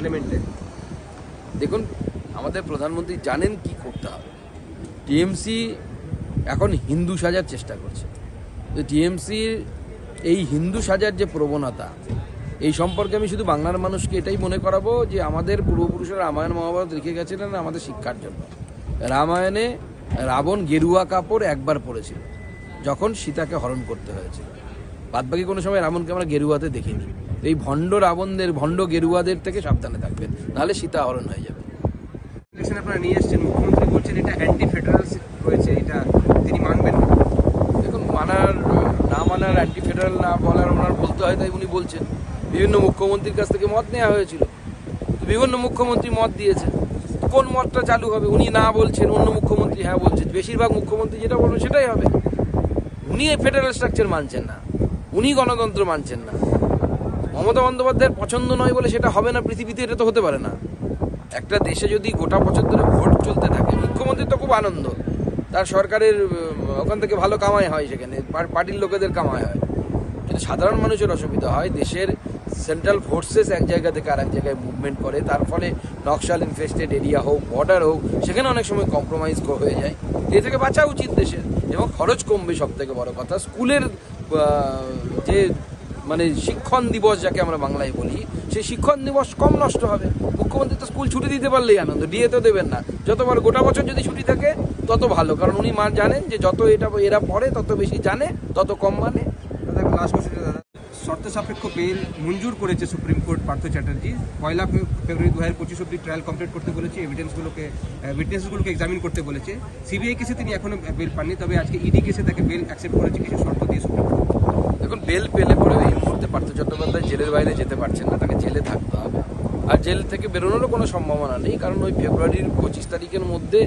পার্লামেন্টে। দেখুন, আমাদের প্রধানমন্ত্রী জানেন কি করতে হবে। টিএমসি এখন হিন্দু সাজার চেষ্টা করছে। তো টিএমসির এই হিন্দু সাজার যে প্রবণতা, এই সম্পর্কে আমি শুধু বাংলার মানুষকে এটাই মনে করাবো যে আমাদের পূর্বপুরুষেরা রামায়ণ মহাভারত লিখে গেছিলেন আমাদের শিক্ষার জন্য। রামায়ণে রাবণ গেরুয়া কাপড় একবার পরেছিল, যখন সীতাকে হরণ করতে হয়েছিল। বাদবাকি কোনো সময় রাবণকে আমরা গেরুয়াতে দেখিনি। এই ভণ্ড রাবণদের, ভণ্ড গেরুয়াদের থেকে সাবধানে থাকবেন, নাহলে সীতা হরণ হয়ে যাবে। আপনারা নিয়ে এসছেন, মুখ্যমন্ত্রী বলছেন এটা অ্যান্টি ফেডারেল রয়েছে, এটা তিনি মানবেন না। দেখুন, মানার না মানার, অ্যান্টি ফেডারেল না বলার ওনার বলতে হয়, তাই উনি বলছেন। বিভিন্ন মুখ্যমন্ত্রীর কাছ থেকে মত নেওয়া হয়েছিল, বিভিন্ন মুখ্যমন্ত্রী মত দিয়েছে। কোন মতটা চালু হবে? উনি না বলছেন, অন্য মুখ্যমন্ত্রী হ্যাঁ বলছেন। বেশিরভাগ মুখ্যমন্ত্রী যেটা বলবেন সেটাই হবে। উনি এই ফেডারেল স্ট্রাকচার মানছেন না, উনি গণতন্ত্র মানছেন না। মমতা বন্দ্যোপাধ্যায়ের পছন্দ নয় বলে সেটা হবে না পৃথিবীতে, এটা তো হতে পারে না। একটা দেশে যদি গোটা বছর ধরে ভোট চলতে থাকে, মুখ্যমন্ত্রীর তো খুব আনন্দ, তার সরকারের ওখান থেকে ভালো কামাই হয়, সেখানে পার্টির লোকেদের কামাই হয়। কিন্তু সাধারণ মানুষের অসুবিধা হয়। দেশের সেন্ট্রাল ফোর্সেস এক জায়গা থেকে আর এক জায়গায় মুভমেন্ট করে, তার ফলে নকশাল ইনফেস্টেড এরিয়া হোক, বর্ডার হোক, সেখানে অনেক সময় কম্প্রোমাইজ হয়ে যায়। এ থেকে বাঁচা উচিত দেশের, এবং খরচ কমবে। সব থেকে বড় কথা, স্কুলের যে মানে শিক্ষণ দিবস যাকে আমরা বাংলায় বলি, সেই শিক্ষণ দিবস কম নষ্ট হবে। মুখ্যমন্ত্রী তো স্কুল ছুটি দিতে পারলেই আনন্দ, দিয়ে তো দেবেন না। যতবার গোটা বছর যদি ছুটি থাকে তত ভালো, কারণ উনি জানেন যে যত এরা পড়ে তত বেশি জানে, তত কম মানে। লাস্ট কোশ্চেন দাদা, শর্ত সাপেক্ষ বেল মঞ্জুর করেছে সুপ্রিম কোর্ট পার্থ চ্যাটার্জি। 1 ফেব্রুয়ারি 2025 অব্দি ট্রায়াল কমপ্লিট করতে বলেছে, উইটনেসগুলোকে এক্সামিন করতে বলেছে। সিবিআই কেসে তিনি এখনো বেল পাননি, তবে আজকে ইডি কেসে তাকে বেল অ্যাকসেপ্ট করেছে কিছু শর্ত দিয়ে সুপ্রিম কোর্ট। দেখুন, বেল পেলে পরে এই মুহূর্তে পার্থ চট্টোপাধ্যায় জেলের বাইরে যেতে পারছেন না, তাকে জেলে থাকতে হবে। আর জেল থেকে বেরোনোরও কোনো সম্ভাবনা নেই, কারণ ওই ফেব্রুয়ারির 25 তারিখের মধ্যে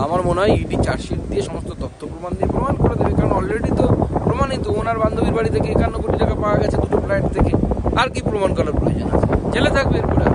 আমার মনে হয় ইডি চার্জশিট দিয়ে সমস্ত তথ্য প্রমাণ দিয়ে প্রমাণ করে দেবে। কারণ অলরেডি তো প্রমাণিত, ওনার বান্ধবীর বাড়ি থেকে 51 কোটি টাকা পাওয়া গেছে দুটো ফ্ল্যাট থেকে। আর কি প্রমাণ করার প্রয়োজন আছে? জেলে থাকবে এরপরে।